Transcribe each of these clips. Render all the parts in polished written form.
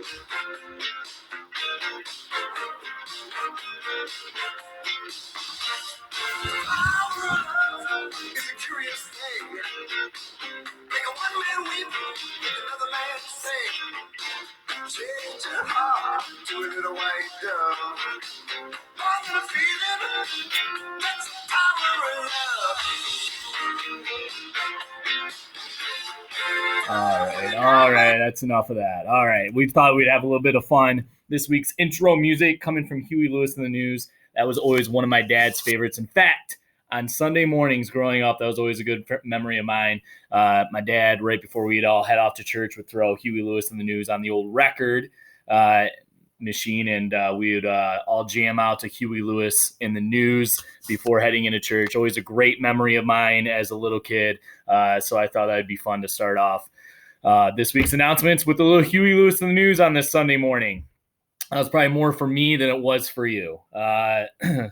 It's a curious thing. Make a one man weep, make another man sing. Change your heart to a little white dove. More than a feeling, that's the power of love. All right. That's enough of that. All right. We thought we'd have a little bit of fun. This week's intro music coming from Huey Lewis and the News. That was always one of my dad's favorites. In fact, on Sunday mornings growing up, that was always a good memory of mine. My dad, right before we'd all head off to church, would throw Huey Lewis and the News on the old record machine, and we would all jam out to Huey Lewis in the News before heading into church. Always a great memory of mine as a little kid. So I thought that'd be fun to start off this week's announcements with a little Huey Lewis in the News on this Sunday morning. That was probably more for me than it was for you.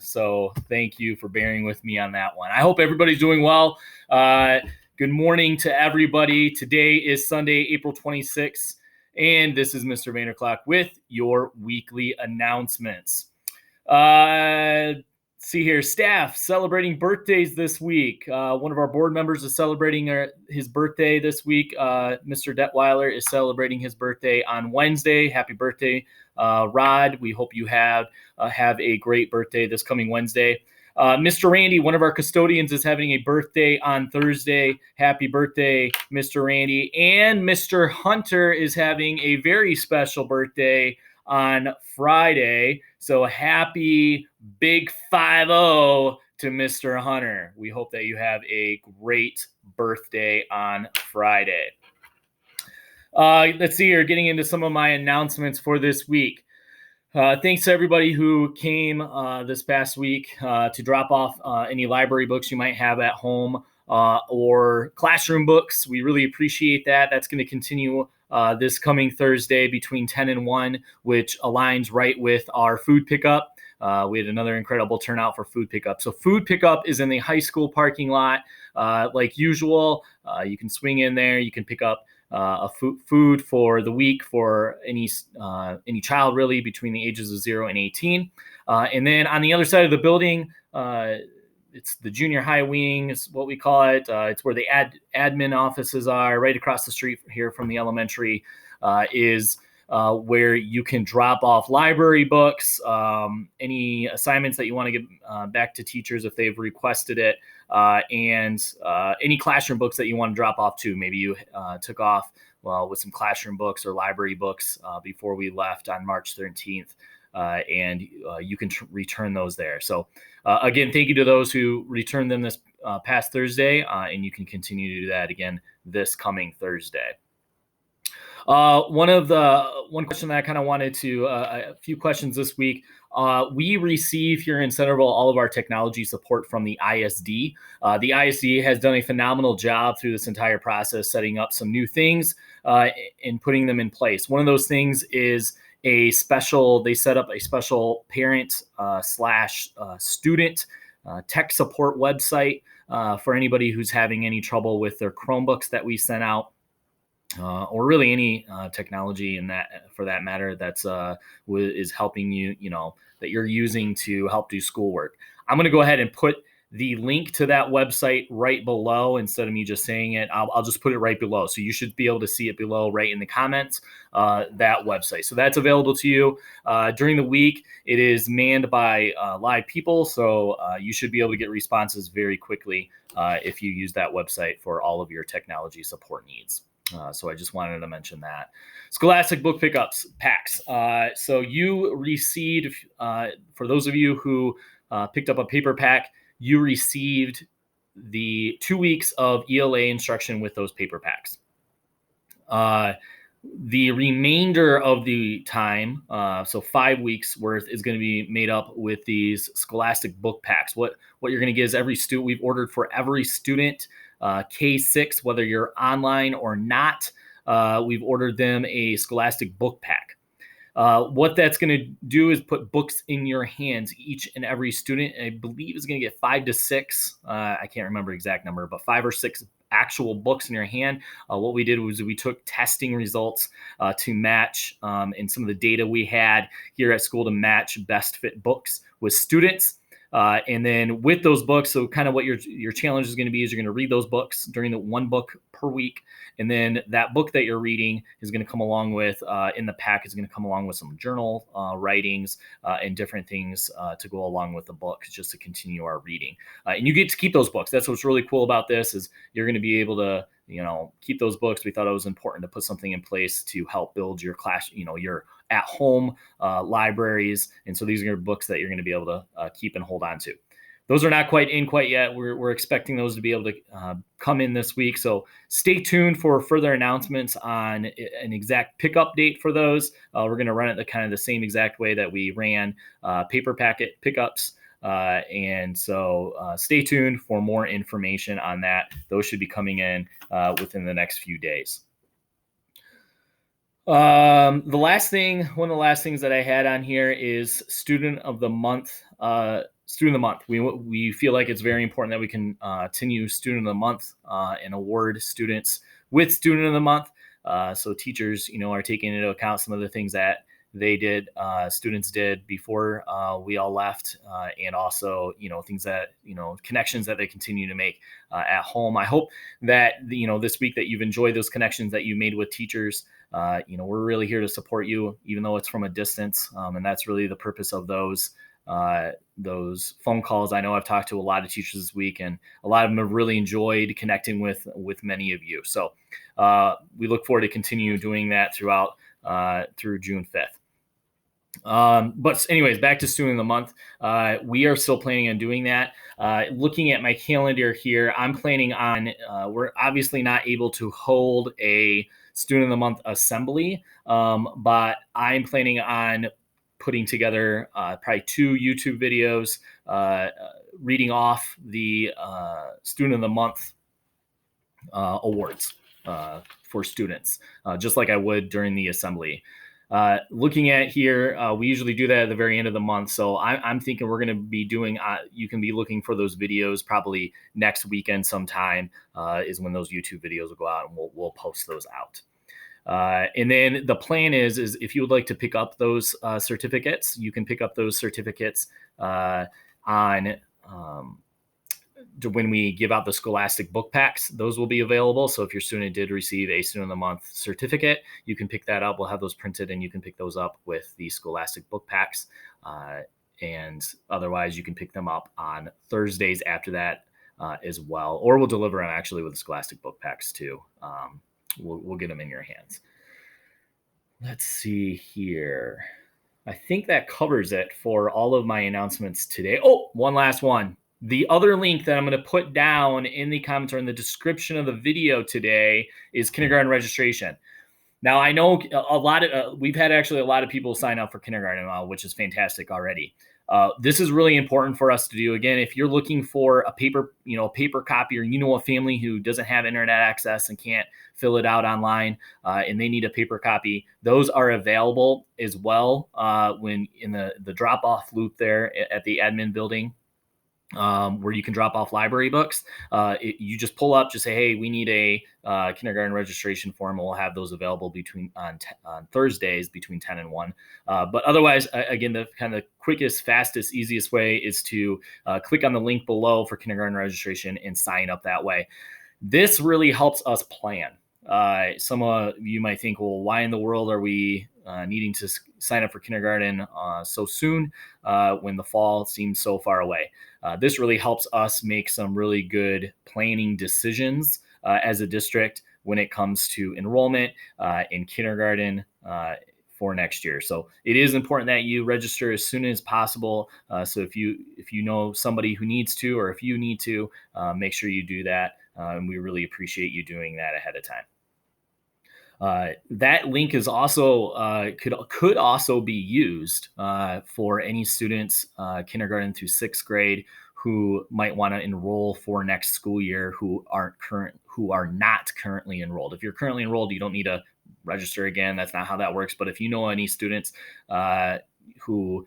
So thank you for bearing with me on that one. I hope everybody's doing well. Good morning to everybody. Today is Sunday, April 26th, and this is Mr. Vanderclock with your weekly announcements. See here, staff celebrating birthdays this week. One of our board members is celebrating his birthday this week. Mr. Detweiler is celebrating his birthday on Wednesday. Happy birthday, Rod. We hope you have a great birthday this coming Wednesday. Mr. Randy, one of our custodians, is having a birthday on Thursday. Happy birthday, Mr. Randy. And Mr. Hunter is having a very special birthday on Friday. So happy big 5-0 to Mr. Hunter. We hope that you have a great birthday on Friday. Let's see here, getting into some of my announcements for this week. Thanks to everybody who came this past week to drop off any library books you might have at home or classroom books. We really appreciate that. That's going to continue this coming Thursday between 10 and 1, which aligns right with our food pickup. We had another incredible turnout for food pickup. So food pickup is in the high school parking lot like usual. You can swing in there. You can pick up food for the week for any child really between the ages of 0 and 18. And then on the other side of the building, it's the junior high wing is what we call it. It's where the admin offices are. Right across the street here from the elementary is where you can drop off library books, any assignments that you want to give back to teachers if they've requested it, and any classroom books that you want to drop off too. Maybe you took off with some classroom books or library books before we left on March 13th, and you can return those there. So again, thank you to those who returned them this past Thursday, and you can continue to do that again this coming Thursday. One question that I kind of wanted to, a few questions this week. We receive here in Centreville all of our technology support from the ISD. The ISD has done a phenomenal job through this entire process, setting up some new things and putting them in place. One of those things is they set up a special parent / student tech support website for anybody who's having any trouble with their Chromebooks that we sent out. Or really any technology in that, for that matter, that's is helping you, that you're using to help do schoolwork. I'm going to go ahead and put the link to that website right below instead of me just saying it. I'll just put it right below. So you should be able to see it below right in the comments, that website. So that's available to you. During the week, it is manned by live people. So you should be able to get responses very quickly if you use that website for all of your technology support needs. So I just wanted to mention that. Scholastic book pickups packs. So you received, for those of you who picked up a paper pack, you received the 2 weeks of ELA instruction with those paper packs. The remainder of the time, so 5 weeks worth, is going to be made up with these Scholastic book packs. What you're going to get is every student, we've ordered for every student, K6, whether you're online or not, we've ordered them a Scholastic book pack. What that's going to do is put books in your hands, each and every student. I believe is going to get 5 to 6. I can't remember the exact number, but 5 or 6 actual books in your hand. What we did was we took testing results to match and some of the data we had here at school to match best fit books with students. And then with those books, so kind of what your challenge is going to be is you're going to read those books during the one book per week. And then that book that you're reading is going to come along with, in the pack, is going to come along with some journal writings and different things to go along with the book just to continue our reading. And you get to keep those books. That's what's really cool about this is you're going to be able to, keep those books. We thought it was important to put something in place to help build your class, your at-home libraries. And so these are books that you're going to be able to keep and hold on to. Those are not quite in quite yet. We're expecting those to be able to come in this week. So stay tuned for further announcements on an exact pickup date for those. We're going to run it the kind of the same exact way that we ran paper packet pickups. And so stay tuned for more information on that. Those should be coming in within the next few days. One of the last things that I had on here is Student of the Month. Student of the Month. We feel like it's very important that we can continue Student of the Month and award students with Student of the Month. So teachers, are taking into account some of the things that they did, students did before we all left, and also, things that, connections that they continue to make at home. I hope that, this week that you've enjoyed those connections that you made with teachers. We're really here to support you, even though it's from a distance. And that's really the purpose of those phone calls. I know I've talked to a lot of teachers this week, and a lot of them have really enjoyed connecting with many of you. So we look forward to continue doing that throughout through June 5th. But anyways, back to Student of the Month. We are still planning on doing that. Looking at my calendar here, I'm planning on, we're obviously not able to hold a Student of the Month assembly, but I'm planning on putting together probably 2 YouTube videos reading off the Student of the Month awards for students, just like I would during the assembly. Looking at here, we usually do that at the very end of the month. So I'm thinking we're going to be doing, you can be looking for those videos probably next weekend sometime is when those YouTube videos will go out, and we'll post those out. And then the plan is if you would like to pick up those certificates, you can pick up those certificates on when we give out the Scholastic book packs. Those will be available. So if your student did receive a Student of the Month certificate, you can pick that up. We'll have those printed, and you can pick those up with the Scholastic book packs. And otherwise, you can pick them up on Thursdays after that as well, or we'll deliver them actually with the Scholastic book packs too. We'll get them in your hands. Let's see here. I think that covers it for all of my announcements today. Oh, one last one. The other link that I'm going to put down in the comments or in the description of the video today is kindergarten registration. Now, I know we've had actually a lot of people sign up for kindergarten, which is fantastic already. This is really important for us to do. Again, if you're looking for a paper copy, or a family who doesn't have internet access and can't fill it out online, and they need a paper copy, those are available as well when in the drop-off loop there at the admin building. Where you can drop off library books. You just pull up, just say, hey, we need a kindergarten registration form, and we'll have those available on Thursdays between 10 and 1. But otherwise, again, the kind of quickest, fastest, easiest way is to click on the link below for kindergarten registration and sign up that way. This really helps us plan. Some of you might think, well, why in the world are we needing to sign up for kindergarten so soon when the fall seems so far away? This really helps us make some really good planning decisions as a district when it comes to enrollment in kindergarten for next year. So it is important that you register as soon as possible. So if you know somebody who needs to, or if you need to, make sure you do that. And we really appreciate you doing that ahead of time. That link is also could also be used for any students kindergarten through 6th grade who might want to enroll for next school year who are not currently enrolled. If you're currently enrolled, you don't need to register again. That's not how that works. But if you know any students who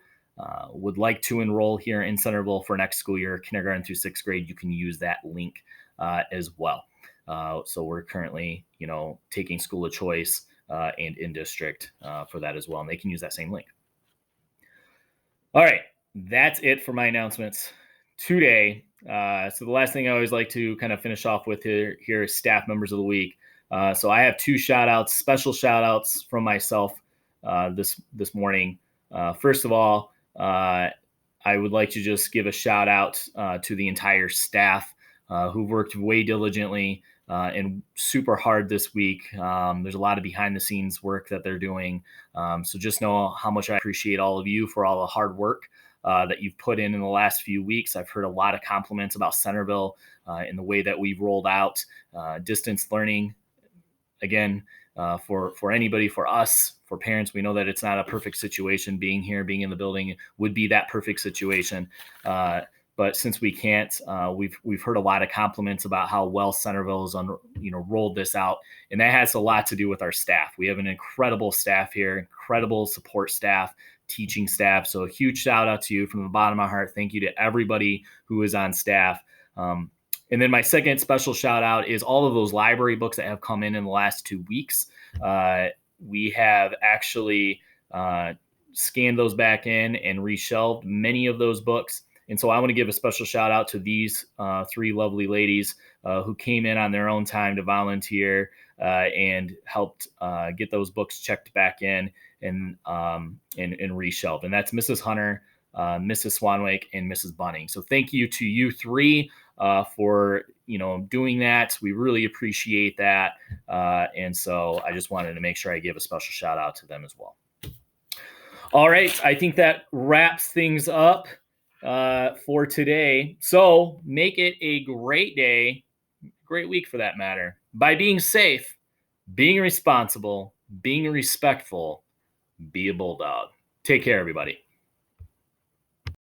would like to enroll here in Centreville for next school year, kindergarten through 6th grade, you can use that link as well. So we're currently, taking school of choice and in district for that as well. And they can use that same link. All right, that's it for my announcements today. So the last thing I always like to kind of finish off with here is staff members of the week. So I have two special shout outs from myself this morning. First of all, I would like to just give a shout out to the entire staff who've worked way diligently and super hard this week. There's a lot of behind the scenes work that they're doing. So just know how much I appreciate all of you for all the hard work that you've put in the last few weeks. I've heard a lot of compliments about Centreville in the way that we've rolled out distance learning. Again, for anybody, for us, for parents, we know that it's not a perfect situation. Being here, being in the building would be that perfect situation. But since we can't, we've heard a lot of compliments about how well Centreville has rolled this out, and that has a lot to do with our staff. We have an incredible staff here, incredible support staff, teaching staff. So a huge shout out to you from the bottom of my heart. Thank you to everybody who is on staff. And then my second special shout out is all of those library books that have come in the last 2 weeks. We have actually scanned those back in and reshelved many of those books. And so I want to give a special shout out to these three lovely ladies who came in on their own time to volunteer and helped get those books checked back in and reshelved. And that's Mrs. Hunter, Mrs. Swanwick, and Mrs. Bunning. So thank you to you three for doing that. We really appreciate that. And so I just wanted to make sure I give a special shout out to them as well. All right. I think that wraps things up for today. So make it a great day, great week for that matter, by being safe, being responsible, being respectful. Be a bulldog. Take care, everybody.